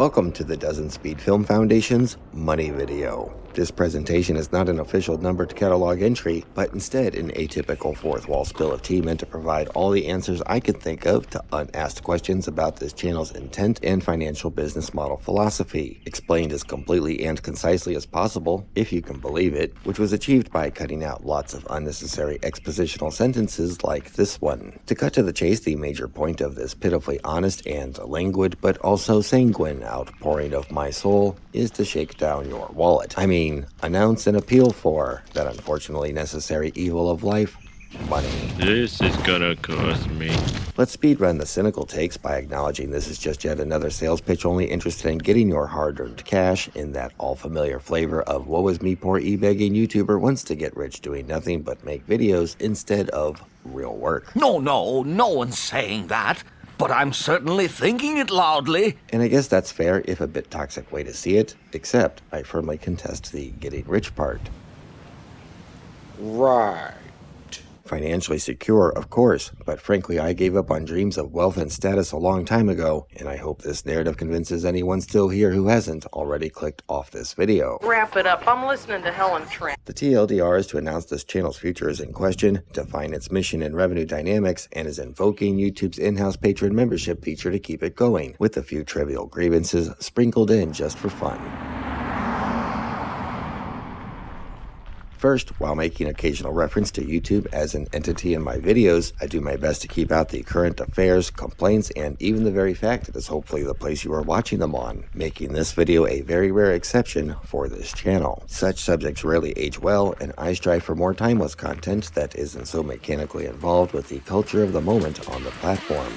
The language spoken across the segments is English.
Welcome to the Dozen Speed Film Foundation's Money Video. This presentation is not an official numbered catalog entry, but instead an atypical fourth wall spill of tea meant to provide all the answers I could think of to unasked questions about this channel's intent and financial business model philosophy, explained as completely and concisely as possible, if you can believe it, which was achieved by cutting out lots of unnecessary expositional sentences like this one. To cut to the chase, the major point of this pitifully honest and languid but also sanguine outpouring of my soul is to shake down your wallet. I mean, announce and appeal for that unfortunately necessary evil of life, money. This is gonna cost me. Let's speedrun the cynical takes by acknowledging this is just yet another sales pitch only interested in getting your hard-earned cash in that all-familiar flavor of woe is me poor e-begging YouTuber wants to get rich doing nothing but make videos instead of real work. No one's saying that. But I'm certainly thinking it loudly. And I guess that's fair if a bit toxic way to see it, except I firmly contest the getting rich part. Right. Financially secure, of course, but frankly I gave up on dreams of wealth and status a long time ago, and I hope this narrative convinces anyone still here who hasn't already clicked off this video. Wrap it up. I'm listening to Helen Trent. The TLDR is to announce this channel's future is in question, define its mission and revenue dynamics, and is invoking YouTube's in-house patron membership feature to keep it going, with a few trivial grievances sprinkled in just for fun. First, while making occasional reference to YouTube as an entity in my videos, I do my best to keep out the current affairs, complaints, and even the very fact it is hopefully the place you are watching them on, making this video a very rare exception for this channel. Such subjects rarely age well, and I strive for more timeless content that isn't so mechanically involved with the culture of the moment on the platform.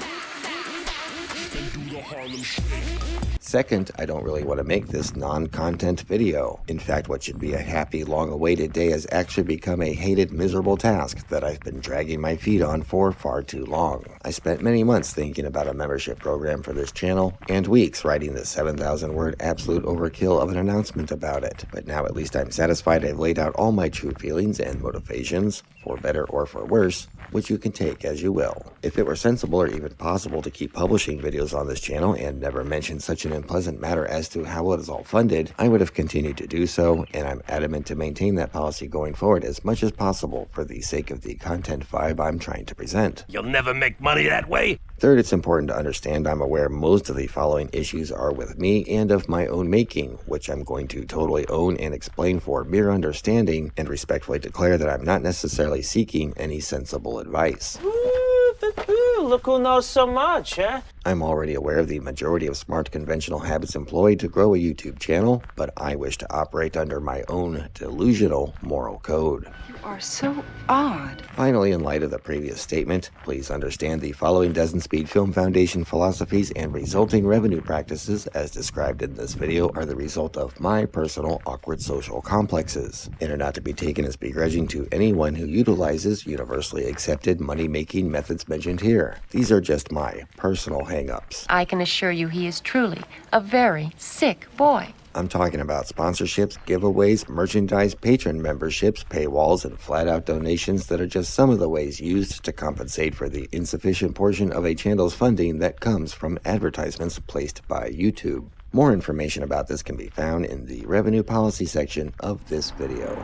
Second, I don't really want to make this non-content video. In fact, what should be a happy, long-awaited day has actually become a hated, miserable task that I've been dragging my feet on for far too long. I spent many months thinking about a membership program for this channel, and weeks writing the 7,000-word absolute overkill of an announcement about it. But now at least I'm satisfied I've laid out all my true feelings and motivations, for better or for worse, which you can take as you will. If it were sensible or even possible to keep publishing videos on this channel and never mention such an unpleasant matter as to how it is all funded, I would have continued to do so, and I'm adamant to maintain that policy going forward as much as possible for the sake of the content vibe I'm trying to present. You'll never make money that way. Third, it's important to understand I'm aware most of the following issues are with me and of my own making, which I'm going to totally own and explain for mere understanding, and respectfully declare that I'm not necessarily seeking any sensible advice. Look who knows so much, huh? I'm already aware of the majority of smart conventional habits employed to grow a YouTube channel, but I wish to operate under my own delusional moral code. You are so odd. Finally, in light of the previous statement, please understand the following Dozen Speed Film Foundation philosophies and resulting revenue practices as described in this video are the result of my personal awkward social complexes, and are not to be taken as begrudging to anyone who utilizes universally accepted money-making methods mentioned here. These are just my personal hang-ups. I can assure you he is truly a very sick boy. I'm talking about sponsorships, giveaways, merchandise, patron memberships, paywalls, and flat-out donations that are just some of the ways used to compensate for the insufficient portion of a channel's funding that comes from advertisements placed by YouTube. More information about this can be found in the revenue policy section of this video.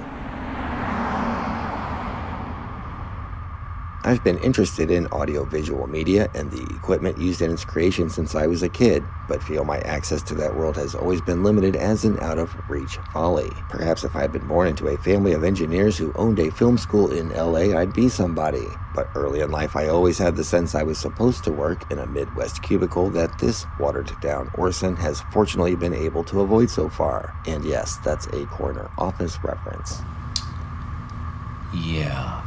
I've been interested in audio-visual media and the equipment used in its creation since I was a kid, but feel my access to that world has always been limited as an out-of-reach folly. Perhaps if I had been born into a family of engineers who owned a film school in LA, I'd be somebody. But early in life, I always had the sense I was supposed to work in a Midwest cubicle that this watered-down Orson has fortunately been able to avoid so far. And yes, that's a corner office reference. Yeah.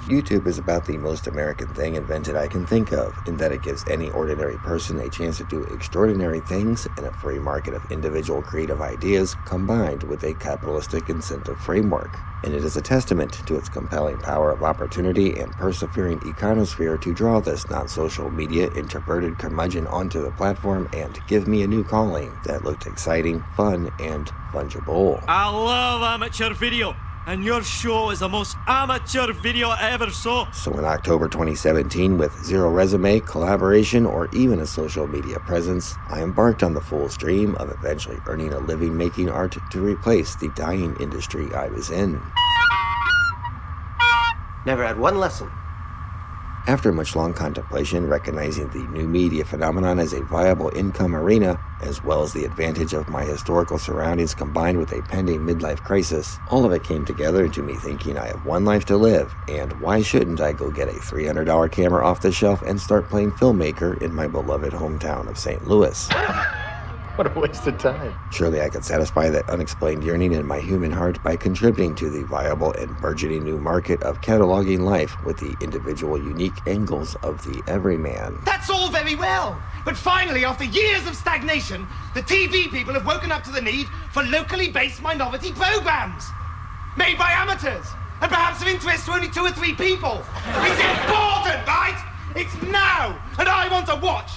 YouTube is about the most American thing invented I can think of, in that it gives any ordinary person a chance to do extraordinary things in a free market of individual creative ideas combined with a capitalistic incentive framework. And it is a testament to its compelling power of opportunity and persevering econosphere to draw this non-social media introverted curmudgeon onto the platform and give me a new calling that looked exciting, fun, and fungible. I love amateur video. and your show is the most amateur video I ever saw. So in October 2017, with zero resume, collaboration, or even a social media presence, I embarked on the fool's dream of eventually earning a living making art to replace the dying industry I was in. Never had one lesson. After much long contemplation, recognizing the new media phenomenon as a viable income arena, as well as the advantage of my historical surroundings combined with a pending midlife crisis, all of it came together into me thinking I have one life to live, and why shouldn't I go get a $300 camera off the shelf and start playing filmmaker in my beloved hometown of St. Louis? What a waste of time. Surely I could satisfy that unexplained yearning in my human heart by contributing to the viable and burgeoning new market of cataloging life with the individual unique angles of the everyman. That's all very well, but finally, after years of stagnation, the TV people have woken up to the need for locally based minority programs. Made by amateurs, and perhaps of interest to only 2 or 3 people. It's important, right? It's now, and I want to watch.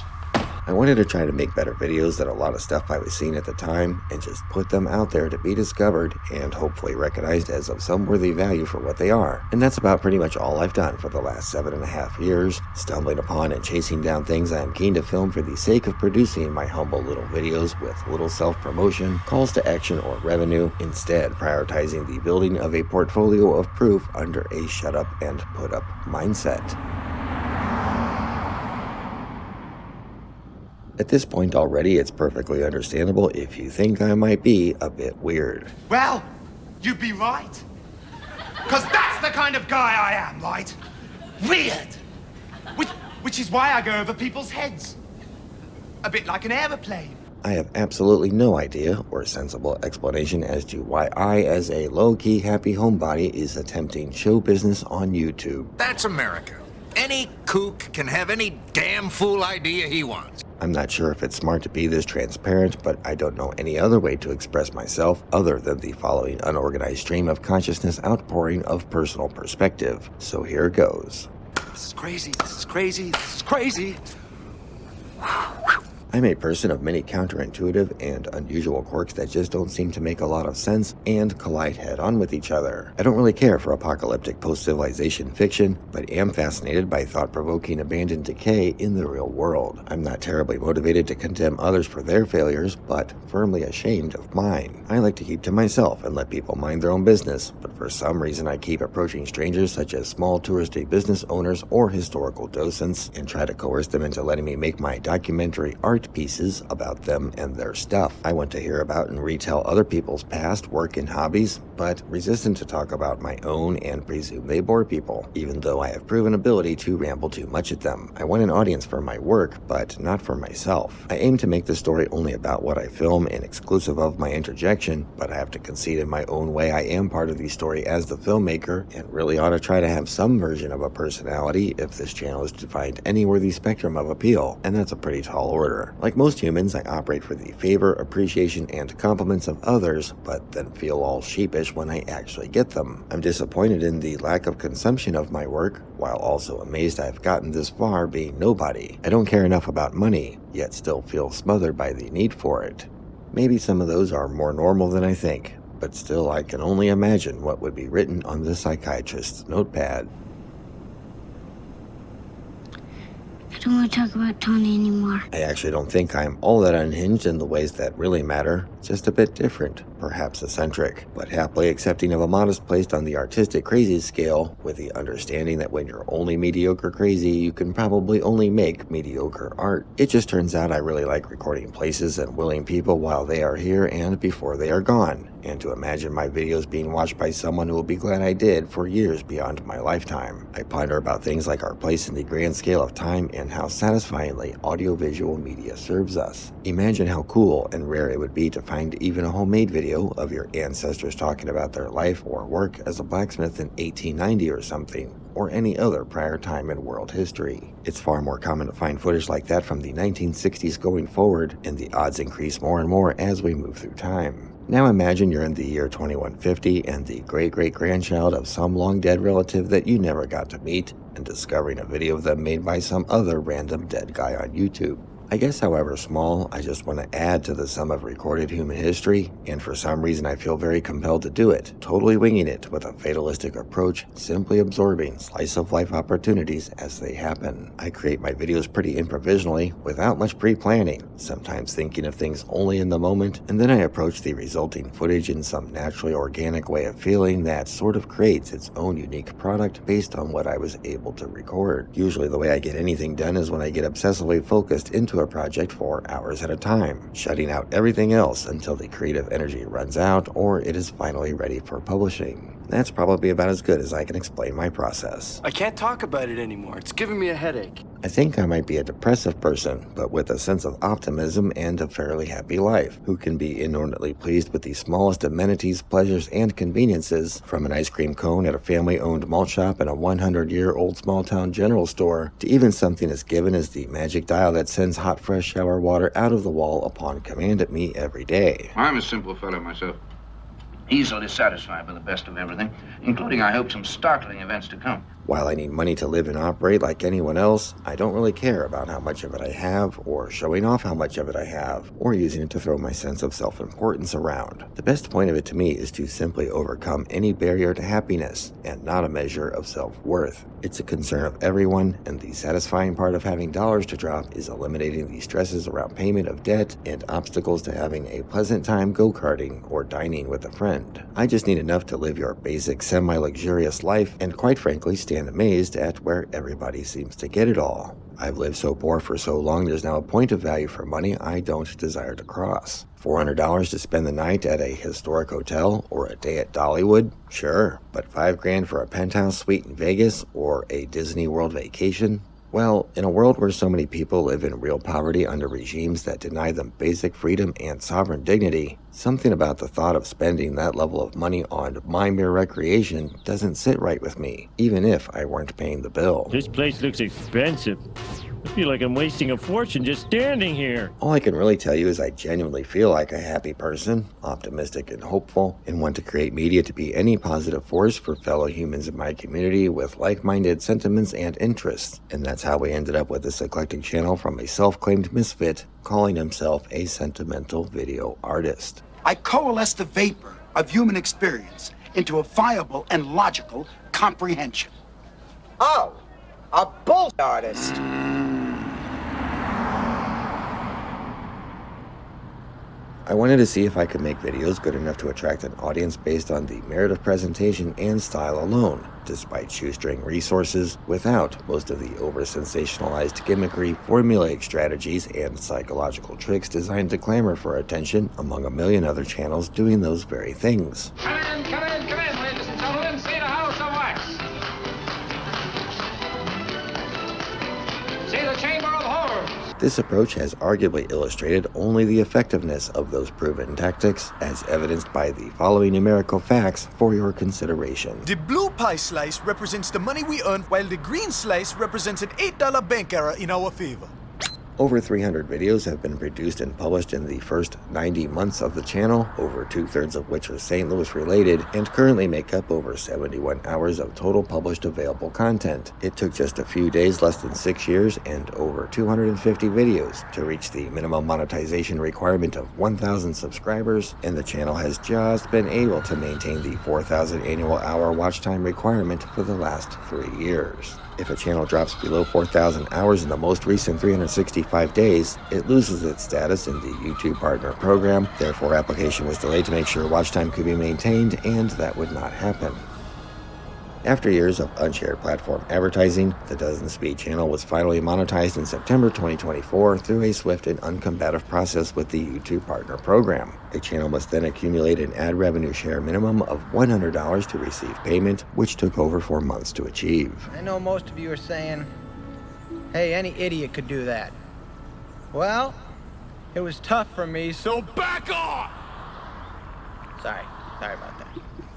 I wanted to try to make better videos than a lot of stuff I was seeing at the time and just put them out there to be discovered and hopefully recognized as of some worthy value for what they are. And that's about pretty much all I've done for the last 7.5 years, stumbling upon and chasing down things I am keen to film for the sake of producing my humble little videos with little self-promotion, calls to action, or revenue, instead prioritizing the building of a portfolio of proof under a shut up and put up mindset. At this point already, it's perfectly understandable if you think I might be a bit weird. Well, you'd be right. Because that's the kind of guy I am, right? Weird. Which is why I go over people's heads. A bit like an aeroplane. I have absolutely no idea or sensible explanation as to why I, as a low-key happy homebody, is attempting show business on YouTube. That's America. Any kook can have any damn fool idea he wants. I'm not sure if it's smart to be this transparent, but I don't know any other way to express myself other than the following unorganized stream of consciousness outpouring of personal perspective. So here goes. This is crazy, this is crazy, this is crazy. I'm a person of many counterintuitive and unusual quirks that just don't seem to make a lot of sense and collide head-on with each other. I don't really care for apocalyptic post-civilization fiction, but am fascinated by thought-provoking abandoned decay in the real world. I'm not terribly motivated to condemn others for their failures, but firmly ashamed of mine. I like to keep to myself and let people mind their own business, but for some reason I keep approaching strangers such as small touristy business owners or historical docents and try to coerce them into letting me make my documentary art pieces about them and their stuff. I want to hear about and retell other people's past, work, and hobbies, but resistant to talk about my own and presume they bore people, even though I have proven ability to ramble too much at them. I want an audience for my work, but not for myself. I aim to make the story only about what I film and exclusive of my interjection, but I have to concede in my own way I am part of the story as the filmmaker and really ought to try to have some version of a personality if this channel is to find any worthy spectrum of appeal, and that's a pretty tall order. Like most humans, I operate for the favor, appreciation, and compliments of others, but then feel all sheepish when I actually get them. I'm disappointed in the lack of consumption of my work, while also amazed I've gotten this far being nobody. I don't care enough about money, yet still feel smothered by the need for it. Maybe some of those are more normal than I think, but still I can only imagine what would be written on the psychiatrist's notepad. I don't want to talk about Tony anymore. I actually don't think I'm all that unhinged in the ways that really matter, just a bit different, perhaps eccentric, but happily accepting of a modest place on the artistic crazy scale, with the understanding that when you're only mediocre crazy, you can probably only make mediocre art. It just turns out I really like recording places and willing people while they are here and before they are gone, and to imagine my videos being watched by someone who will be glad I did for years beyond my lifetime. I ponder about things like our place in the grand scale of time and how satisfyingly audiovisual media serves us. Imagine how cool and rare it would be to find even a homemade video of your ancestors talking about their life or work as a blacksmith in 1890 or something, or any other prior time in world history. It's far more common to find footage like that from the 1960s going forward, and the odds increase more and more as we move through time. Now imagine you're in the year 2150 and the great-great-grandchild of some long-dead relative that you never got to meet, and discovering a video of them made by some other random dead guy on YouTube. I guess however small, I just want to add to the sum of recorded human history, and for some reason I feel very compelled to do it, totally winging it with a fatalistic approach, simply absorbing slice-of-life opportunities as they happen. I create my videos pretty improvisationally, without much pre-planning, sometimes thinking of things only in the moment, and then I approach the resulting footage in some naturally organic way of feeling that sort of creates its own unique product based on what I was able to record. Usually the way I get anything done is when I get obsessively focused into a project for hours at a time, shutting out everything else until the creative energy runs out or it is finally ready for publishing. That's probably about as good as I can explain my process. I can't talk about it anymore. It's giving me a headache. I think I might be a depressive person, but with a sense of optimism and a fairly happy life, who can be inordinately pleased with the smallest amenities, pleasures, and conveniences, from an ice cream cone at a family-owned malt shop in a 100-year-old small-town general store, to even something as given as the magic dial that sends hot, fresh shower water out of the wall upon command at me every day. I'm a simple fellow myself. Easily satisfied with the best of everything, including, I hope, some startling events to come. While I need money to live and operate like anyone else, I don't really care about how much of it I have, or showing off how much of it I have, or using it to throw my sense of self-importance around. The best point of it to me is to simply overcome any barrier to happiness, and not a measure of self-worth. It's a concern of everyone, and the satisfying part of having dollars to drop is eliminating the stresses around payment of debt and obstacles to having a pleasant time go-karting or dining with a friend. I just need enough to live your basic semi-luxurious life, and quite frankly stand amazed at where everybody seems to get it all. I've lived so poor for so long, there's now a point of value for money I don't desire to cross. $400 to spend the night at a historic hotel or a day at Dollywood? Sure, but $5,000 for a penthouse suite in Vegas or a Disney World vacation? Well, in a world where so many people live in real poverty under regimes that deny them basic freedom and sovereign dignity, something about the thought of spending that level of money on my mere recreation doesn't sit right with me, even if I weren't paying the bill. This place looks expensive. I feel like I'm wasting a fortune just standing here. All I can really tell you is I genuinely feel like a happy person, optimistic and hopeful, and want to create media to be any positive force for fellow humans in my community with like-minded sentiments and interests. And that's how we ended up with this eclectic channel from a self-claimed misfit calling himself a sentimental video artist. I coalesce the vapor of human experience into a viable and logical comprehension. Oh, a bull artist. I wanted to see if I could make videos good enough to attract an audience based on the merit of presentation and style alone, despite shoestring resources, without most of the over-sensationalized gimmickry, formulaic strategies, and psychological tricks designed to clamor for attention among a million other channels doing those very things. Come in, ladies and gentlemen, see the House of Wax. See the Chamber of Horrors. This approach has arguably illustrated only the effectiveness of those proven tactics, as evidenced by the following numerical facts for your consideration. The blue pie slice represents the money we earned, while the green slice represents an $8 bank error in our favor. Over 300 videos have been produced and published in the first 90 months of the channel, over 2/3 of which are St. Louis related, and currently make up over 71 hours of total published available content. It took just a few days, less than 6 years, and over 250 videos to reach the minimum monetization requirement of 1,000 subscribers, and the channel has just been able to maintain the 4,000 annual hour watch time requirement for the last 3 years. If a channel drops below 4,000 hours in the most recent 365 days, it loses its status in the YouTube Partner Program. Therefore, application was delayed to make sure watch time could be maintained, and that would not happen. After years of unshared platform advertising, the Dozen Speed channel was finally monetized in September 2024 through a swift and uncombative process with the YouTube Partner Program. A channel must then accumulate an ad revenue share minimum of $100 to receive payment, which took over 4 months to achieve. I know most of you are saying, hey, any idiot could do that. Well, it was tough for me, so back off! Sorry about that.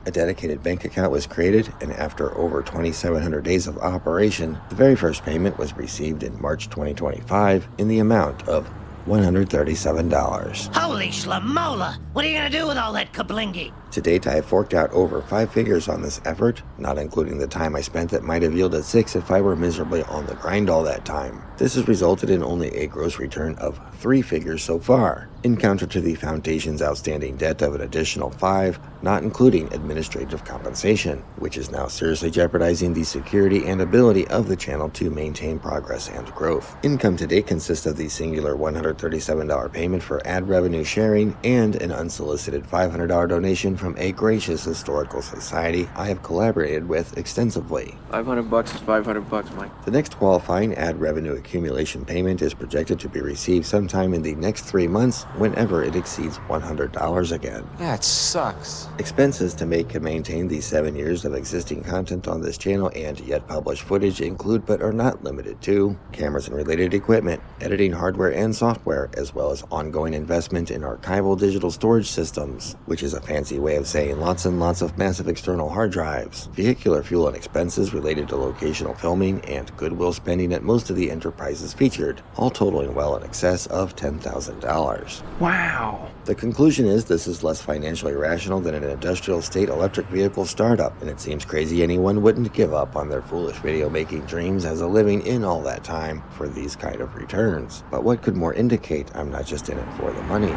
A dedicated bank account was created, and after over 2,700 days of operation, the very first payment was received in March 2025 in the amount of $137. Holy schlamola! What are you gonna do with all that kablingy? To date, I have forked out over 5 figures on this effort, not including the time I spent that might have yielded 6 if I were miserably on the grind all that time. This has resulted in only a gross return of 3 figures so far, in counter to the Foundation's outstanding debt of an additional 5, not including administrative compensation, which is now seriously jeopardizing the security and ability of the channel to maintain progress and growth. Income to date consists of the singular $137 payment for ad revenue sharing and an unsolicited $500 donation from a gracious historical society I have collaborated with extensively. $500 is $500, Mike. The next qualifying ad revenue accumulation payment is projected to be received sometime in the next 3 months whenever it exceeds $100 again. That sucks. Expenses to make and maintain the 7 years of existing content on this channel and yet published footage include but are not limited to cameras and related equipment, editing hardware and software, as well as ongoing investment in archival digital storage systems, which is a fancy way of saying lots and lots of massive external hard drives, vehicular fuel and expenses related to locational filming, and goodwill spending at most of the enterprises featured, all totaling well in excess of $10,000. Wow. The conclusion is this is less financially rational than an industrial state electric vehicle startup, and it seems crazy anyone wouldn't give up on their foolish video making dreams as a living in all that time for these kind of returns. But what could more indicate I'm not just in it for the money?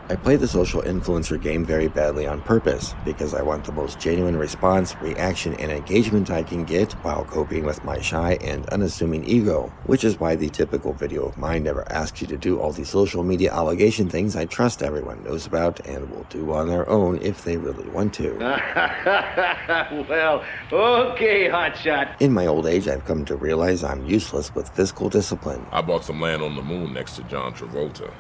I play the social influencer game very badly on purpose because I want the most genuine response, reaction, and engagement I can get while coping with my shy and unassuming ego, which is why the typical video of mine never asks you to do all the social media obligation things I trust everyone knows about and will do on their own if they really want to. Well, okay, hotshot. In my old age, I've come to realize I'm useless with fiscal discipline. I bought some land on the moon next to John Travolta.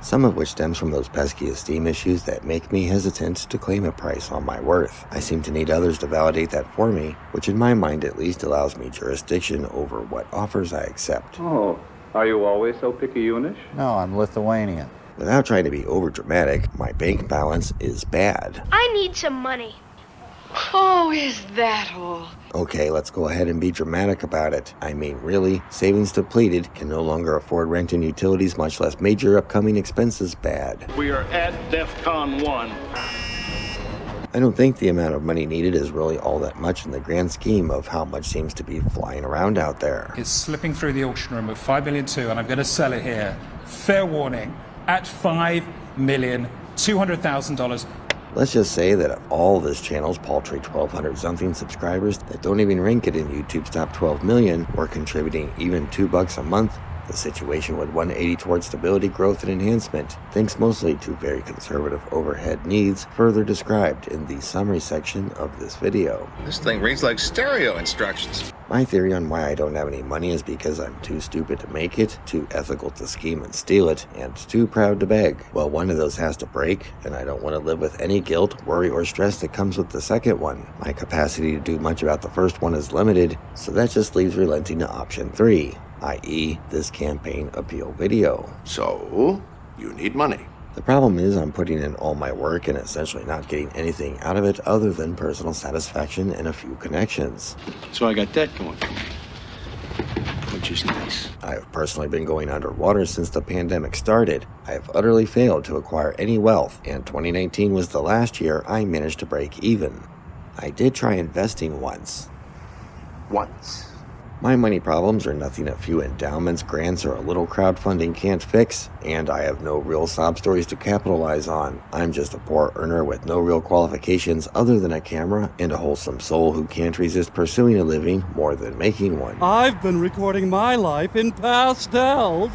Some of which stems from those pesky esteem issues that make me hesitant to claim a price on my worth. I seem to need others to validate that for me, which in my mind at least allows me jurisdiction over what offers I accept. Oh, are you always so picayunish? No, I'm Lithuanian. Without trying to be overdramatic, my bank balance is bad. I need some money. Oh, is that all? Okay, let's go ahead and be dramatic about it. I mean, really, savings depleted, can no longer afford rent and utilities, much less major upcoming expenses bad. We are at DEFCON 1. I don't think the amount of money needed is really all that much in the grand scheme of how much seems to be flying around out there. It's slipping through the auction room at $5.2 million, and I'm going to sell it here. Fair warning, at $5,200,000. Let's just say that of all this channel's paltry 1,200 something subscribers that don't even rank it in YouTube's top 12 million or contributing even $2 a month, the situation would 180 towards stability, growth, and enhancement, thanks mostly to very conservative overhead needs further described in the summary section of this video. This thing reads like stereo instructions. My theory on why I don't have any money is because I'm too stupid to make it, too ethical to scheme and steal it, and too proud to beg. Well, one of those has to break, and I don't want to live with any guilt, worry, or stress that comes with the second one. My capacity to do much about the first one is limited, so that just leaves relenting to option 3, i.e. this campaign appeal video. So, you need money. The problem is I'm putting in all my work and essentially not getting anything out of it other than personal satisfaction and a few connections. So I got that going for me, which is nice. I have personally been going underwater since the pandemic started. I have utterly failed to acquire any wealth, and 2019 was the last year I managed to break even. I did try investing once. My money problems are nothing a few endowments, grants, or a little crowdfunding can't fix, and I have no real sob stories to capitalize on. I'm just a poor earner with no real qualifications other than a camera and a wholesome soul who can't resist pursuing a living more than making one. I've been recording my life in pastels.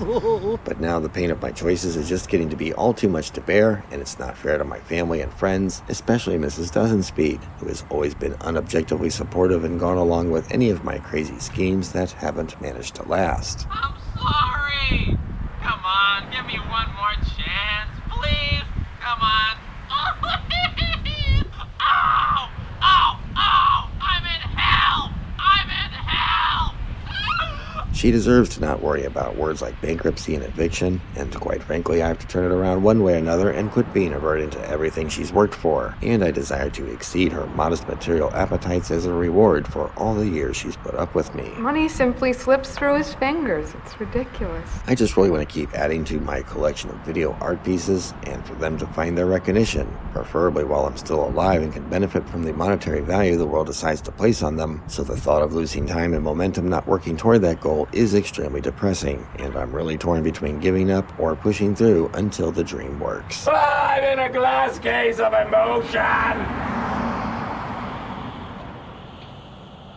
But now the pain of my choices is just getting to be all too much to bear, and it's not fair to my family and friends, especially Mrs. Dozenspeed, who has always been unobjectively supportive and gone along with any of my crazy schemes that haven't managed to last. I'm sorry! Come on, give me one more chance, please! Come on! Ow! Ow! Ow! I'm in hell! I'm in hell! She deserves to not worry about words like bankruptcy and eviction, and quite frankly, I have to turn it around one way or another and quit being a burden to everything she's worked for, and I desire to exceed her modest material appetites as a reward for all the years she's put up with me. Money simply slips through his fingers. It's ridiculous. I just really want to keep adding to my collection of video art pieces, and for them to find their recognition, preferably while I'm still alive and can benefit from the monetary value the world decides to place on them, so the thought of losing time and momentum not working toward that goal is extremely depressing, and I'm really torn between giving up or pushing through until the dream works. I'm in a glass case of emotion!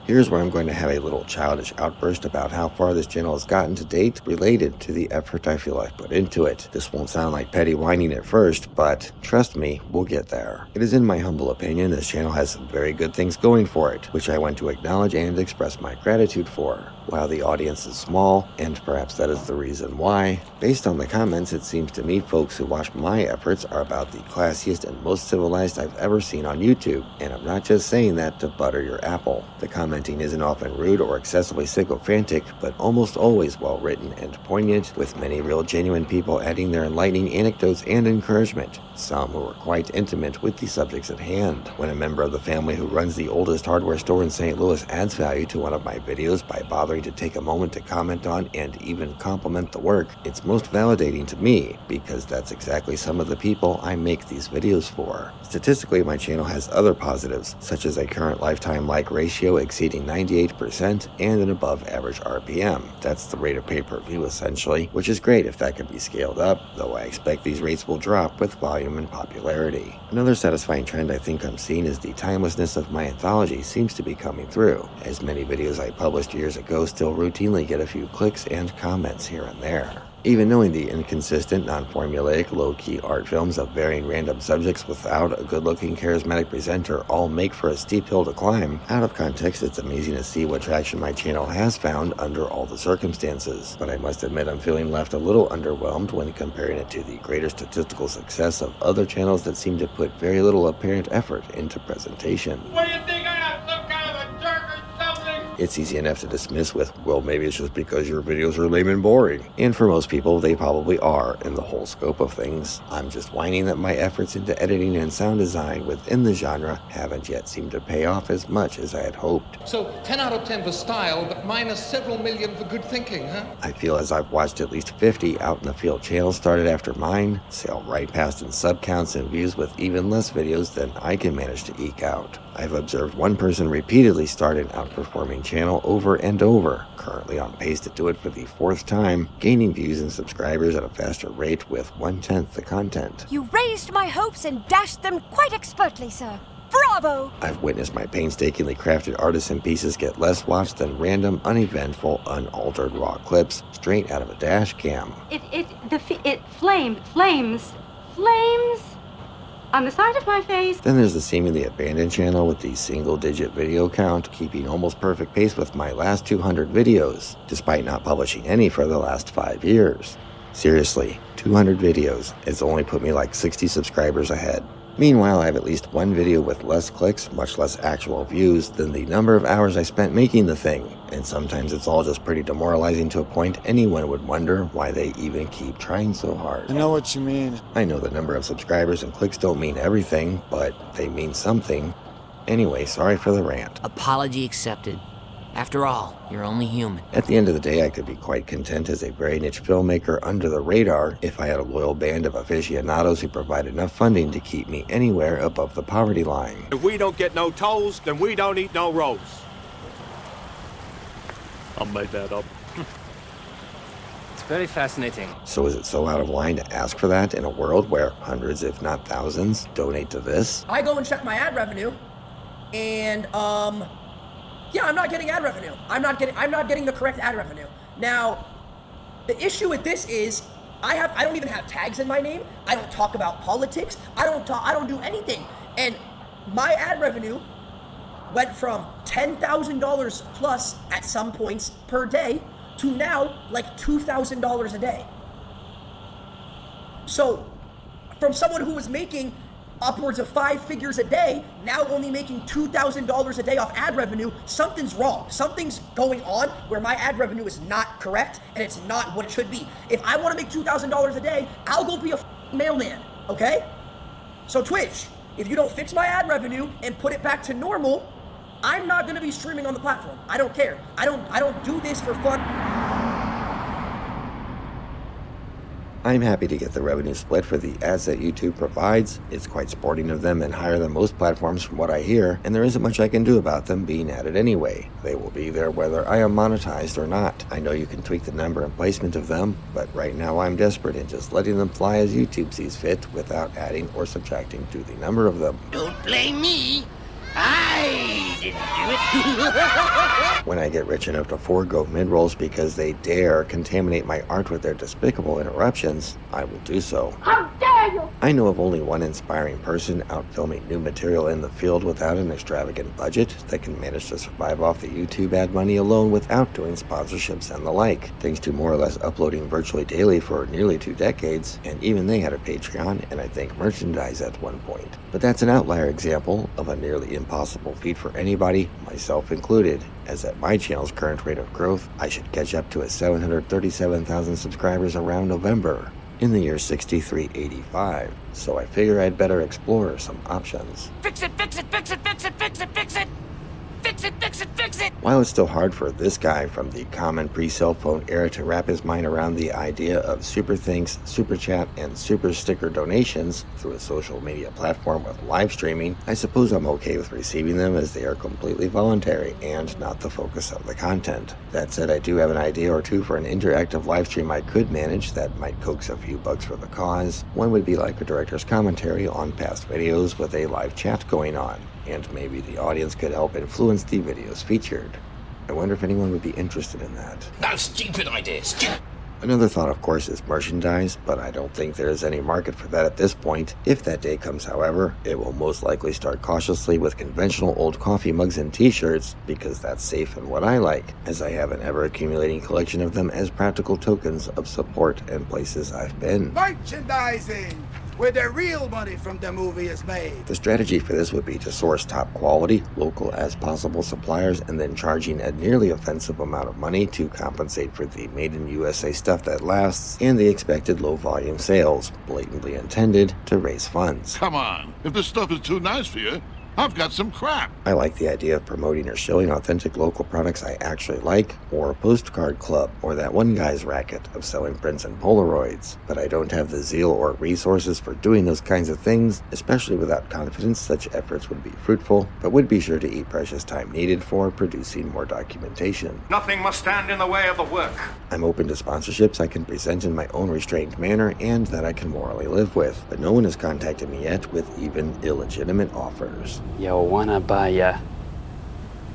Here's where I'm going to have a little childish outburst about how far this channel has gotten to date related to the effort I feel I've put into it. This won't sound like petty whining at first, but trust me, we'll get there. It is in my humble opinion this channel has some very good things going for it, which I want to acknowledge and express my gratitude for. While the audience is small, and perhaps that is the reason why, based on the comments it seems to me folks who watch my efforts are about the classiest and most civilized I've ever seen on YouTube, and I'm not just saying that to butter your apple. The commenting isn't often rude or excessively sycophantic, but almost always well written and poignant, with many real genuine people adding their enlightening anecdotes and encouragement, some who are quite intimate with the subjects at hand. When a member of the family who runs the oldest hardware store in St. Louis adds value to one of my videos by bothering to take a moment to comment on and even compliment the work, it's most validating to me, because that's exactly some of the people I make these videos for. Statistically, my channel has other positives, such as a current lifetime like ratio exceeding 98% and an above average RPM. That's the rate of pay-per-view essentially, which is great if that could be scaled up, though I expect these rates will drop with volume and popularity. Another satisfying trend I think I'm seeing is the timelessness of my anthology seems to be coming through, as many videos I published years ago still routinely get a few clicks and comments here and there. Even knowing the inconsistent, non-formulaic, low-key art films of varying random subjects without a good-looking, charismatic presenter all make for a steep hill to climb, out of context it's amazing to see what traction my channel has found under all the circumstances. But I must admit I'm feeling left a little underwhelmed when comparing it to the greater statistical success of other channels that seem to put very little apparent effort into presentation. What do you think I am, some kind of a jerk or something? It's easy enough to dismiss with, well, maybe it's just because your videos are lame and boring. And for most people, they probably are in the whole scope of things. I'm just whining that my efforts into editing and sound design within the genre haven't yet seemed to pay off as much as I had hoped. So 10 out of 10 for style, but minus several million for good thinking, huh? I feel as I've watched at least 50 out in the field channels started after mine, sail right past in sub counts and views with even less videos than I can manage to eke out. I've observed one person repeatedly start an outperforming channel over and over, currently on pace to do it for the 4th time, gaining views and subscribers at a faster rate with 1/10 the content. You raised my hopes and dashed them quite expertly, sir. Bravo! I've witnessed my painstakingly crafted artisan pieces get less watched than random, uneventful, unaltered raw clips straight out of a dash cam. Flames on the side of my face. Then there's the seemingly abandoned channel with the single-digit video count, keeping almost perfect pace with my last 200 videos, despite not publishing any for the last 5 years. Seriously, 200 videos has only put me like 60 subscribers ahead. Meanwhile, I have at least one video with less clicks, much less actual views, than the number of hours I spent making the thing, and sometimes it's all just pretty demoralizing to a point anyone would wonder why they even keep trying so hard. I know what you mean. I know the number of subscribers and clicks don't mean everything, but they mean something. Anyway, sorry for the rant. Apology accepted. After all, you're only human. At the end of the day, I could be quite content as a very niche filmmaker under the radar if I had a loyal band of aficionados who provide enough funding to keep me anywhere above the poverty line. If we don't get no tolls, then we don't eat no rolls. I'll make that up. It's very fascinating. So is it so out of line to ask for that in a world where hundreds, if not thousands, donate to this? I go and check my ad revenue, and yeah, I'm not getting ad revenue. I'm not getting the correct ad revenue. Now, the issue with this is I don't even have tags in my name. I don't talk about politics. I don't do anything. And my ad revenue went from $10,000 plus at some points per day to now like $2,000 a day. So from someone who was making upwards of 5 figures a day, now only making $2,000 a day off ad revenue, something's wrong. Something's going on where my ad revenue is not correct and it's not what it should be. If I want to make $2,000 a day, I'll go be a mailman, okay? So Twitch, if you don't fix my ad revenue and put it back to normal, I'm not going to be streaming on the platform. I don't care. I don't do this for fun. I'm happy to get the revenue split for the ads that YouTube provides. It's quite sporting of them and higher than most platforms from what I hear, and there isn't much I can do about them being added anyway. They will be there whether I am monetized or not. I know you can tweak the number and placement of them, but right now I'm desperate in just letting them fly as YouTube sees fit without adding or subtracting to the number of them. Don't blame me. I didn't do it. When I get rich enough to forego mid-rolls because they dare contaminate my art with their despicable interruptions, I will do so. How dare you! I know of only one inspiring person out filming new material in the field without an extravagant budget that can manage to survive off the YouTube ad money alone without doing sponsorships and the like, thanks to more or less uploading virtually daily for nearly 2 decades, and even they had a Patreon and I think merchandise at one point. But that's an outlier example of a nearly impossible feat for anybody, myself included, as at my channel's current rate of growth, I should catch up to a 737,000 subscribers around November, in the year 6385, so I figure I'd better explore some options. Fix it, fix it, fix it, fix it, fix it, fix it! Fix it, fix it, fix it! While it's still hard for this guy from the common pre-cell phone era to wrap his mind around the idea of super thanks, super chat, and super sticker donations through a social media platform with live streaming, I suppose I'm okay with receiving them as they are completely voluntary and not the focus of the content. That said, I do have an idea or two for an interactive live stream I could manage that might coax a few bucks for the cause. One would be like a director's commentary on past videos with a live chat going on, and maybe the audience could help influence the videos featured. I wonder if anyone would be interested in that. No, stupid idea, stupid. Another thought, of course, is merchandise, but I don't think there is any market for that at this point. If that day comes, however, it will most likely start cautiously with conventional old coffee mugs and t-shirts, because that's safe and what I like, as I have an ever-accumulating collection of them as practical tokens of support and places I've been. Merchandising! Where the real money from the movie is made. The strategy for this would be to source top quality, local as possible suppliers and then charging a nearly offensive amount of money to compensate for the made in USA stuff that lasts and the expected low volume sales, blatantly intended to raise funds. Come on, if this stuff is too nice for you, I've got some crap. I like the idea of promoting or showing authentic local products I actually like, or a postcard club, or that one guy's racket of selling prints and Polaroids, but I don't have the zeal or resources for doing those kinds of things, especially without confidence such efforts would be fruitful, but would be sure to eat precious time needed for producing more documentation. Nothing must stand in the way of the work. I'm open to sponsorships I can present in my own restrained manner and that I can morally live with, but no one has contacted me yet with even illegitimate offers. You wanna buy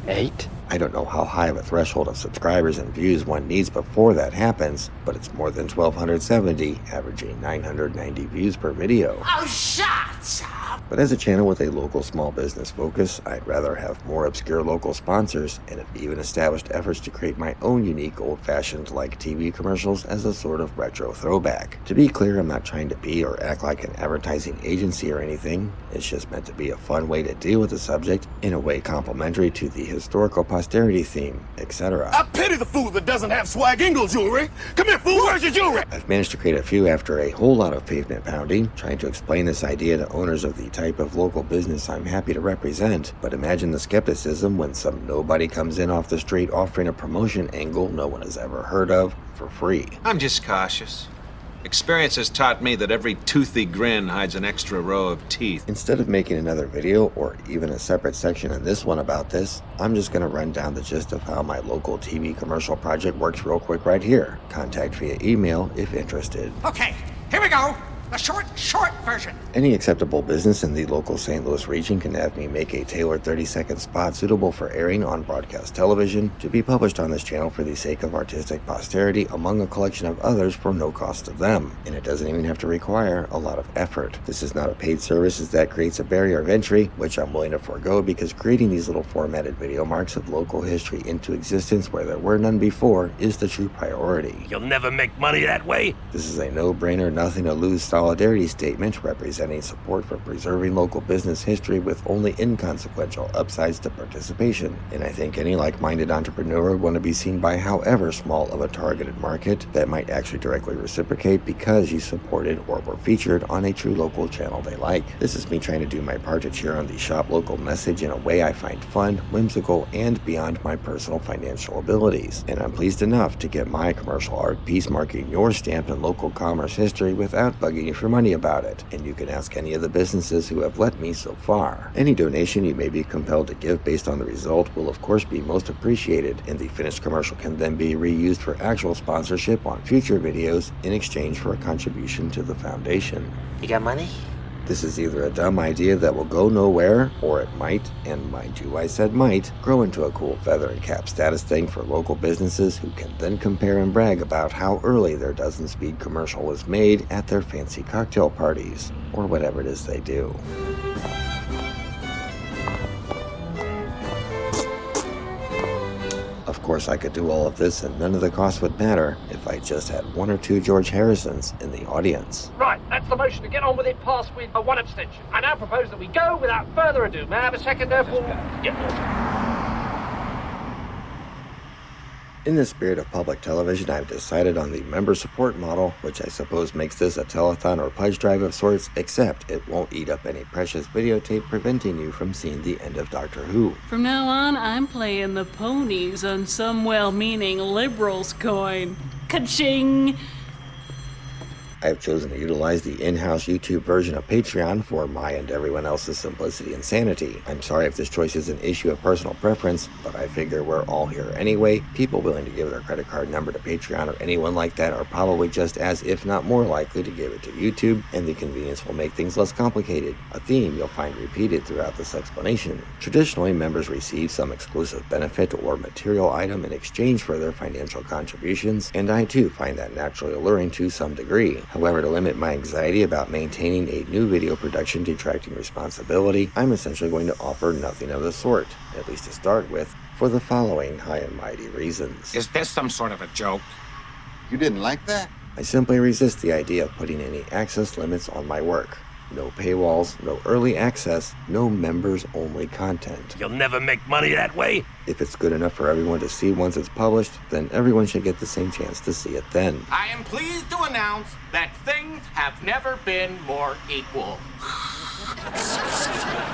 8? I don't know how high of a threshold of subscribers and views one needs before that happens, but it's more than 1,270, averaging 990 views per video. Oh, shuts up! But as a channel with a local small business focus, I'd rather have more obscure local sponsors and have even established efforts to create my own unique old-fashioned like TV commercials as a sort of retro throwback. To be clear, I'm not trying to be or act like an advertising agency or anything. It's just meant to be a fun way to deal with the subject in a way complementary to the historical posterity theme, etc. I pity the fool that doesn't have swag Ingle jewelry. Come here, fool, where's your jewelry? I've managed to create a few after a whole lot of pavement pounding, trying to explain this idea to owners of the type of local business I'm happy to represent, but imagine the skepticism when some nobody comes in off the street offering a promotion angle no one has ever heard of for free. I'm just cautious. Experience has taught me that every toothy grin hides an extra row of teeth. Instead of making another video or even a separate section in this one about this, I'm just going to run down the gist of how my local TV commercial project works real quick right here. Contact via email if interested. Okay, here we go. The short version. Any acceptable business in the local St. Louis region can have me make a tailored 30-second spot suitable for airing on broadcast television to be published on this channel for the sake of artistic posterity among a collection of others for no cost to them. And it doesn't even have to require a lot of effort. This is not a paid service that creates a barrier of entry, which I'm willing to forego because creating these little formatted video marks of local history into existence where there were none before is the true priority. You'll never make money that way. This is a no-brainer, nothing to lose solidarity statement representing support for preserving local business history with only inconsequential upsides to participation. And I think any like-minded entrepreneur would want to be seen by however small of a targeted market that might actually directly reciprocate because you supported or were featured on a true local channel they like. This is me trying to do my part to cheer on the shop local message in a way I find fun, whimsical, and beyond my personal financial abilities. And I'm pleased enough to get my commercial art piece marking your stamp in local commerce history without bugging you for money about it. And you can ask any of the businesses who have let me so far. Any donation you may be compelled to give based on the result will of course be most appreciated, and the finished commercial can then be reused for actual sponsorship on future videos in exchange for a contribution to the foundation. You got money? This is either a dumb idea that will go nowhere, or it might, and mind you I said might, grow into a cool feather and cap status thing for local businesses who can then compare and brag about how early their Dozen Speed commercial was made at their fancy cocktail parties, or whatever it is they do. Of course, I could do all of this and none of the cost would matter if I just had one or two George Harrisons in the audience. Right, that's the motion to get on with it, passed with one abstention. I now propose that we go without further ado. May I have a second, therefore? Yeah. In the spirit of public television, I've decided on the member support model, which I suppose makes this a telethon or pledge drive of sorts, except it won't eat up any precious videotape preventing you from seeing the end of Doctor Who. From now on, I'm playing the ponies on some well-meaning liberals coin. Ka-ching! I have chosen to utilize the in-house YouTube version of Patreon for my and everyone else's simplicity and sanity. I'm sorry if this choice is an issue of personal preference, but I figure we're all here anyway. People willing to give their credit card number to Patreon or anyone like that are probably just as, if not more likely, to give it to YouTube, and the convenience will make things less complicated, a theme you'll find repeated throughout this explanation. Traditionally, members receive some exclusive benefit or material item in exchange for their financial contributions, and I too find that naturally alluring to some degree. However, to limit my anxiety about maintaining a new video production detracting responsibility, I'm essentially going to offer nothing of the sort, at least to start with, for the following high and mighty reasons. Is this some sort of a joke? You didn't like that? I simply resist the idea of putting any access limits on my work. No paywalls, no early access, no members-only content. You'll never make money that way. If it's good enough for everyone to see once it's published, then everyone should get the same chance to see it then. I am pleased to announce that things have never been more equal.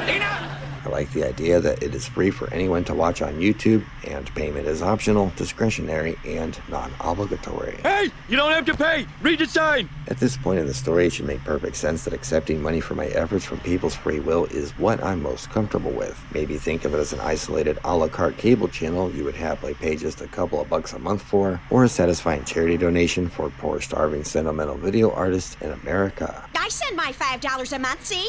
Enough! I like the idea that it is free for anyone to watch on YouTube, and payment is optional, discretionary, and non-obligatory. Hey! You don't have to pay! Read the sign! At this point in the story, it should make perfect sense that accepting money for my efforts from people's free will is what I'm most comfortable with. Maybe think of it as an isolated a la carte cable channel you would happily pay just a couple of bucks a month for, or a satisfying charity donation for poor, starving, sentimental video artists in America. I send my $5 a month, see?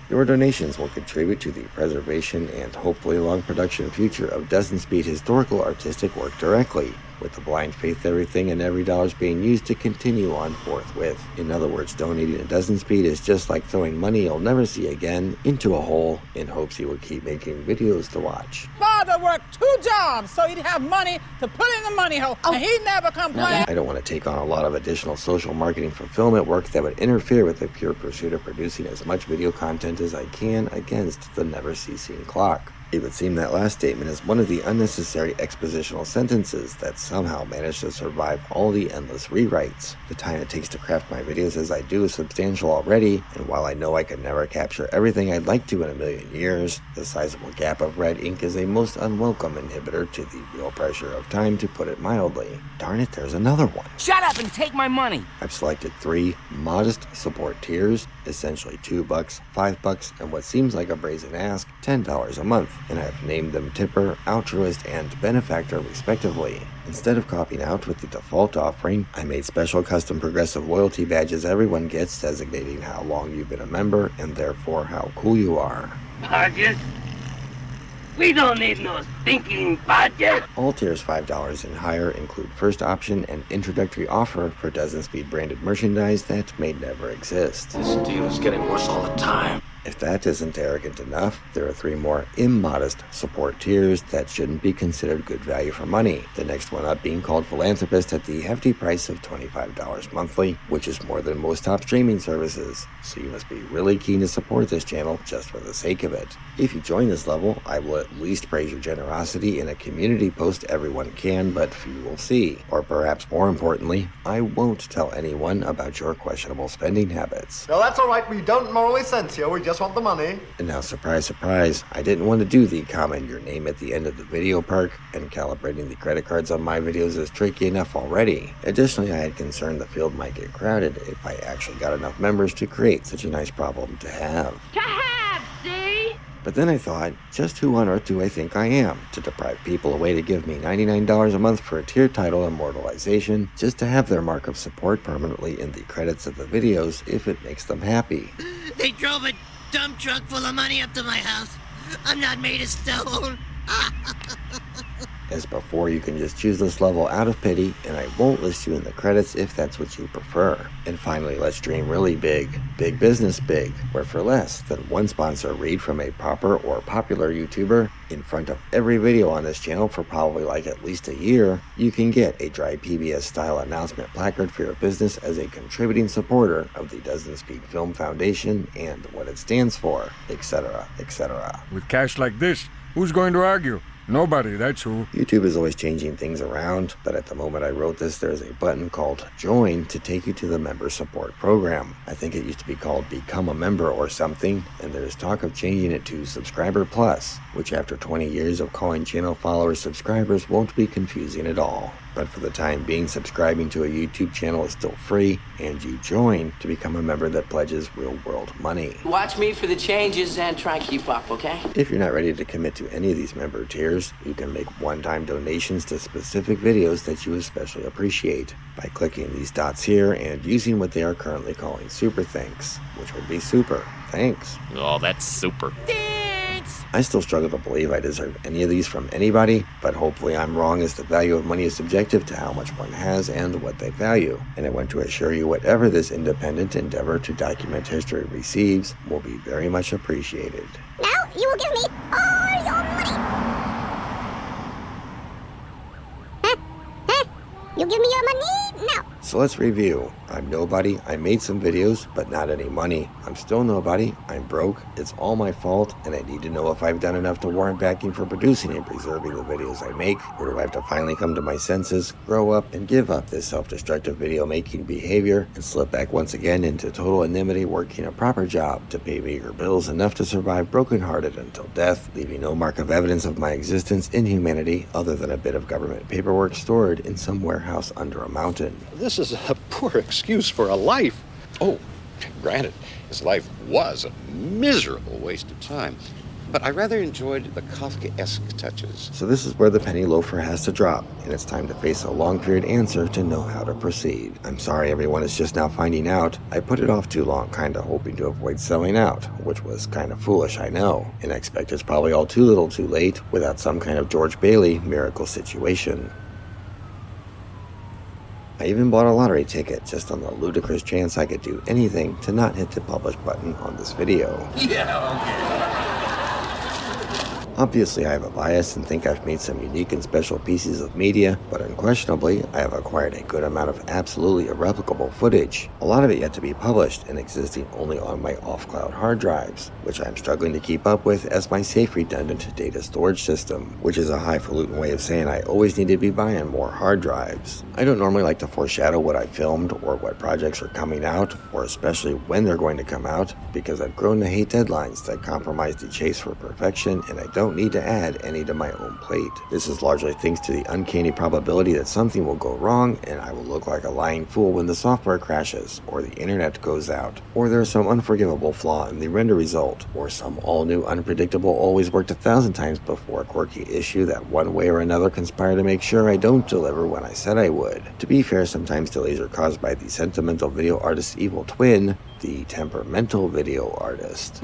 Your donations will contribute to the preservation and hopefully long production future of Dozen Speed historical artistic work directly, with the blind faith everything and every dollar's being used to continue on forthwith. In other words, donating a Dozen Speed is just like throwing money you'll never see again into a hole in hopes you will keep making videos to watch. Father worked 2 jobs so he'd have money to put in the money hole, and he never complained. I don't want to take on a lot of additional social marketing fulfillment work that would interfere with the pure pursuit of producing as much video content as I can against the never-ceasing clock. It would seem that last statement is one of the unnecessary expositional sentences that somehow managed to survive all the endless rewrites. The time it takes to craft my videos as I do is substantial already, and while I know I could never capture everything I'd like to in a million years, the sizable gap of red ink is a most unwelcome inhibitor to the real pressure of time, to put it mildly. Darn it, there's another one. Shut up and take my money. I've selected 3 modest support tiers, essentially $2, $5, and what seems like a brazen ask, $10 a month, and I've named them Tipper, Altruist, and Benefactor respectively. Instead of copying out with the default offering, I made special custom progressive loyalty badges everyone gets, designating how long you've been a member and therefore how cool you are. Badges? We don't need no stinking badges. All tiers $5 and higher include first option and introductory offer for Dozen Speed branded merchandise that may never exist. This deal is getting worse all the time. If that isn't arrogant enough, there are 3 more immodest support tiers that shouldn't be considered good value for money. The next one up being called Philanthropist at the hefty price of $25 monthly, which is more than most top streaming services. So you must be really keen to support this channel just for the sake of it. If you join this level, I will at least praise your generosity in a community post everyone can, but few will see. Or perhaps more importantly, I won't tell anyone about your questionable spending habits. No, that's alright, we don't morally censure, we just want the money. And now, surprise, surprise, I didn't want to do the comment your name at the end of the video perk, and calibrating the credit cards on my videos is tricky enough already. Additionally, I had concern the field might get crowded if I actually got enough members to create such a nice problem to have. See? But then I thought, just who on earth do I think I am to deprive people a way to give me $99 a month for a tier title immortalization just to have their mark of support permanently in the credits of the videos if it makes them happy? They drove a dump truck full of money up to my house. I'm not made of stone. As before, you can just choose this level out of pity, and I won't list you in the credits if that's what you prefer. And finally, let's dream really big. Big business big, where for less than one sponsor read from a proper or popular YouTuber in front of every video on this channel for probably like at least a year, you can get a dry PBS style announcement placard for your business as a contributing supporter of the Doesn't Speak Film Foundation and what it stands for, etc., etc. With cash like this, who's going to argue? Nobody, that's who. YouTube is always changing things around, but at the moment I wrote this, there's a button called Join to take you to the member support program. I think it used to be called Become a Member or something, and there's talk of changing it to Subscriber Plus, which after 20 years of calling channel followers subscribers won't be confusing at all. But for the time being, subscribing to a YouTube channel is still free, and you join to become a member that pledges real-world money. Watch me for the changes and try and keep up, okay? If you're not ready to commit to any of these member tiers, you can make one-time donations to specific videos that you especially appreciate by clicking these dots here and using what they are currently calling Super Thanks, which would be super thanks. Oh, that's super. I still struggle to believe I deserve any of these from anybody, but hopefully I'm wrong, as the value of money is subjective to how much one has and what they value. And I want to assure you whatever this independent endeavor to document history receives will be very much appreciated. Now you will give me all your money. You give me your money now. So let's review. I'm nobody. I made some videos, but not any money. I'm still nobody. I'm broke. It's all my fault, and I need to know if I've done enough to warrant backing for producing and preserving the videos I make, or do I have to finally come to my senses, grow up, and give up this self-destructive video-making behavior and slip back once again into total anonymity, working a proper job to pay meager bills enough to survive brokenhearted until death, leaving no mark of evidence of my existence in humanity other than a bit of government paperwork stored in some warehouse under a mountain. This is a poor excuse for a life. Oh, granted, his life was a miserable waste of time, but I rather enjoyed the Kafkaesque touches. So this is where the penny loafer has to drop, and it's time to face a long period answer to know how to proceed. I'm sorry everyone is just now finding out. I put it off too long, kinda hoping to avoid selling out, which was kinda foolish, I know, and I expect it's probably all too little too late without some kind of George Bailey miracle situation. I even bought a lottery ticket just on the ludicrous chance I could do anything to not hit the publish button on this video. Yeah, okay. Obviously, I have a bias and think I've made some unique and special pieces of media, but unquestionably, I have acquired a good amount of absolutely irreplicable footage, a lot of it yet to be published and existing only on my off-cloud hard drives, which I'm struggling to keep up with as my safe redundant data storage system, which is a highfalutin way of saying I always need to be buying more hard drives. I don't normally like to foreshadow what I filmed or what projects are coming out, or especially when they're going to come out, because I've grown to hate deadlines that compromise the chase for perfection, and I don't need to add any to my own plate. This is largely thanks to the uncanny probability that something will go wrong and I will look like a lying fool when the software crashes, or the internet goes out, or there's some unforgivable flaw in the render result, or some all-new unpredictable always worked 1,000 times before quirky issue that one way or another conspire to make sure I don't deliver when I said I would. To be fair, sometimes delays are caused by the sentimental video artist's evil twin, the temperamental video artist.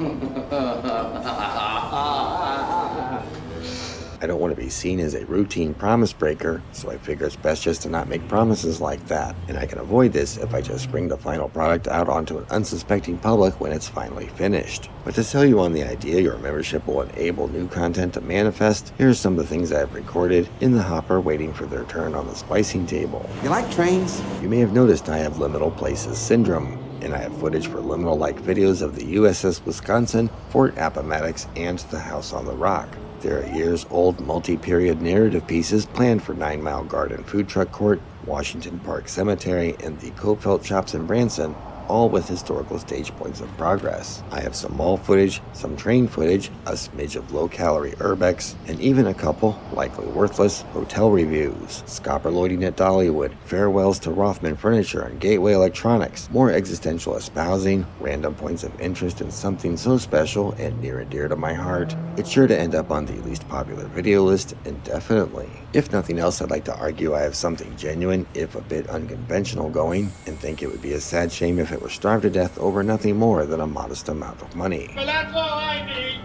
I don't want to be seen as a routine promise breaker, so I figure it's best just to not make promises like that, and I can avoid this if I just bring the final product out onto an unsuspecting public when it's finally finished. But to sell you on the idea your membership will enable new content to manifest, here are some of the things I have recorded in the hopper waiting for their turn on the splicing table. You like trains? You may have noticed I have liminal places syndrome, and I have footage for liminal-like videos of the USS Wisconsin, Fort Appomattox, and the House on the Rock. There are years-old multi-period narrative pieces planned for 9 Mile Garden Food Truck Court, Washington Park Cemetery, and the Coatville Shops in Branson, all with historical stage points of progress. I have some mall footage, some train footage, a smidge of low-calorie urbex, and even a couple, likely worthless, hotel reviews, scopperloiding at Dollywood, farewells to Rothman Furniture and Gateway Electronics, more existential espousing, random points of interest in something so special and near and dear to my heart. It's sure to end up on the least popular video list indefinitely. If nothing else, I'd like to argue I have something genuine, if a bit unconventional going, and think it would be a sad shame if it were starved to death over nothing more than a modest amount of money. But that's all I need.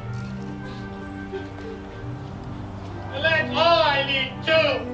And that's all I need too.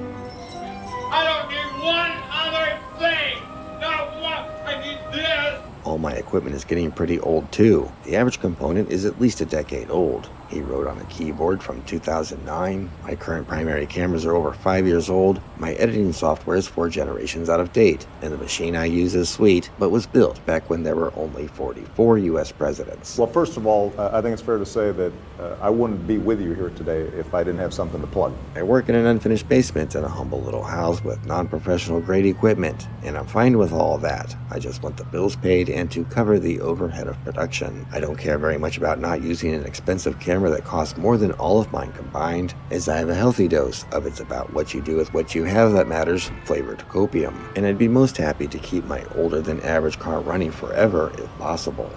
I don't need one other thing. Not one. I need this. All my equipment is getting pretty old too. The average component is at least a decade old. He wrote on a keyboard from 2009. My current primary cameras are over 5 years old. My editing software is 4 generations out of date. And the machine I use is sweet, but was built back when there were only 44 US presidents. Well, first of all, I think it's fair to say that I wouldn't be with you here today if I didn't have something to plug. I work in an unfinished basement in a humble little house with non-professional grade equipment, and I'm fine with all that. I just want the bills paid and to cover the overhead of production. I don't care very much about not using an expensive camera that costs more than all of mine combined, as I have a healthy dose of it's about what you do with what you have that matters flavored copium, and I'd be most happy to keep my older than average car running forever if possible.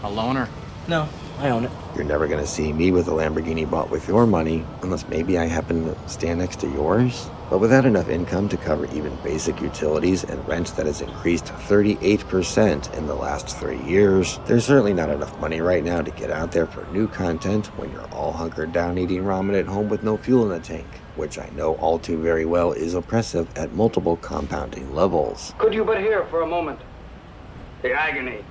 A loaner? No, I own it. You're never going to see me with a Lamborghini bought with your money, unless maybe I happen to stand next to yours. But without enough income to cover even basic utilities and rent that has increased 38% in the last 3 years, there's certainly not enough money right now to get out there for new content when you're all hunkered down eating ramen at home with no fuel in the tank, which I know all too very well is oppressive at multiple compounding levels. Could you but hear for a moment the agony,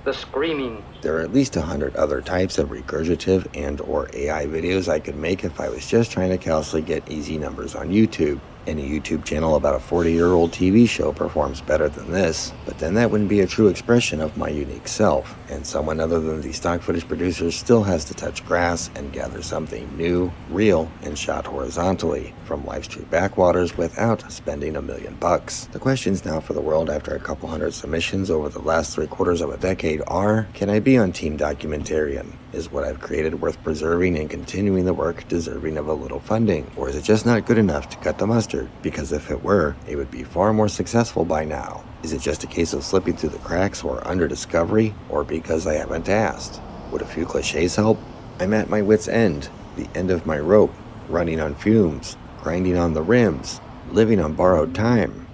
the screaming? There are at least 100 other types of regurgitative and or AI videos I could make if I was just trying to callously get easy numbers on YouTube. Any YouTube channel about a 40-year-old TV show performs better than this, but then that wouldn't be a true expression of my unique self, and someone other than the stock footage producers still has to touch grass and gather something new, real, and shot horizontally from life's true backwaters without spending $1 million. The questions now for the world after a couple hundred submissions over the last 3/4 of a decade are, can I be on Team Documentarian? Is what I've created worth preserving and continuing the work deserving of a little funding? Or is it just not good enough to cut the mustard? Because if it were, it would be far more successful by now. Is it just a case of slipping through the cracks or under discovery? Or because I haven't asked? Would a few cliches help? I'm at my wit's end, the end of my rope, running on fumes, grinding on the rims, living on borrowed time.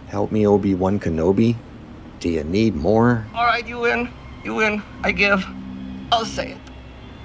Help me, Obi-Wan Kenobi? Do you need more? All right, you win. You win. I give. I'll say it.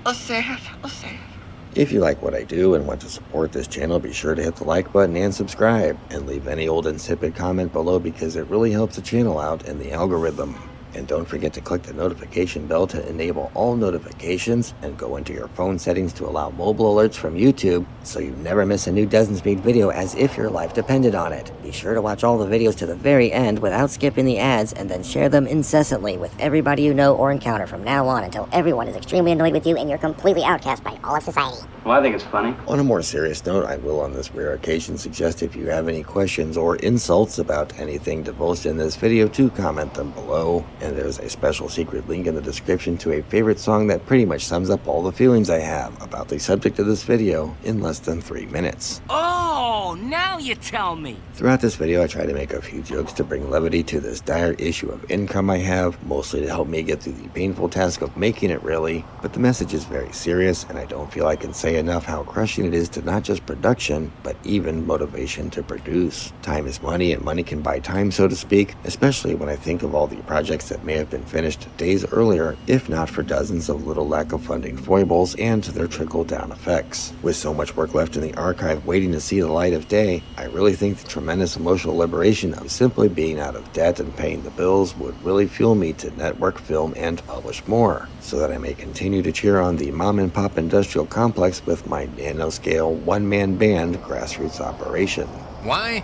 I'll say it. I'll say it. If you like what I do and want to support this channel, be sure to hit the like button and subscribe, and leave any old insipid comment below because it really helps the channel out in the algorithm. And don't forget to click the notification bell to enable all notifications and go into your phone settings to allow mobile alerts from YouTube so you never miss a new Dozen Speed video as if your life depended on it. Be sure to watch all the videos to the very end without skipping the ads and then share them incessantly with everybody you know or encounter from now on until everyone is extremely annoyed with you and you're completely outcast by all of society. Well, I think it's funny. On a more serious note, I will on this rare occasion suggest if you have any questions or insults about anything divulged in this video to comment them below. And there's a special secret link in the description to a favorite song that pretty much sums up all the feelings I have about the subject of this video in less than 3 minutes. Oh! Oh, now you tell me. Throughout this video, I try to make a few jokes to bring levity to this dire issue of income I have, mostly to help me get through the painful task of making it really, but the message is very serious, and I don't feel I can say enough how crushing it is to not just production, but even motivation to produce. Time is money, and money can buy time, so to speak, especially when I think of all the projects that may have been finished days earlier, if not for dozens of little lack of funding foibles and their trickle-down effects. With so much work left in the archive waiting to see the light of day, I really think the tremendous emotional liberation of simply being out of debt and paying the bills would really fuel me to network, film, and publish more, so that I may continue to cheer on the mom-and-pop industrial complex with my nanoscale one-man band grassroots operation. Why?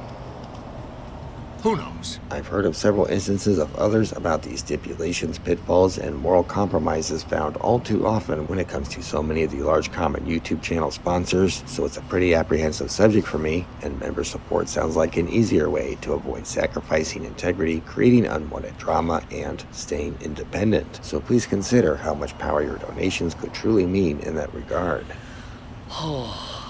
Who knows? I've heard of several instances of others about these stipulations, pitfalls, and moral compromises found all too often when it comes to so many of the large common YouTube channel sponsors, so it's a pretty apprehensive subject for me, and member support sounds like an easier way to avoid sacrificing integrity, creating unwanted drama, and staying independent. So please consider how much power your donations could truly mean in that regard.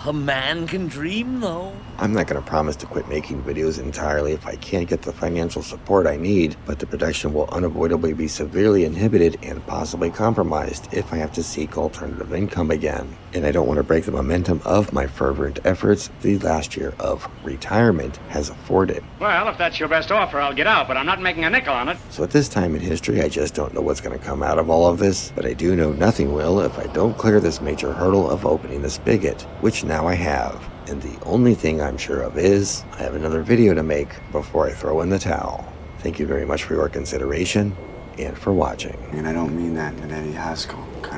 A man can dream, though. I'm not going to promise to quit making videos entirely if I can't get the financial support I need, but the production will unavoidably be severely inhibited and possibly compromised if I have to seek alternative income again. And I don't want to break the momentum of my fervent efforts the last year of retirement has afforded. Well, if that's your best offer, I'll get out, but I'm not making a nickel on it. So at this time in history, I just don't know what's going to come out of all of this, but I do know nothing will if I don't clear this major hurdle of opening the spigot, which now I have. And the only thing I'm sure of is I have another video to make before I throw in the towel. Thank you very much for your consideration and for watching. And I don't mean that in an Eddie Haskell kind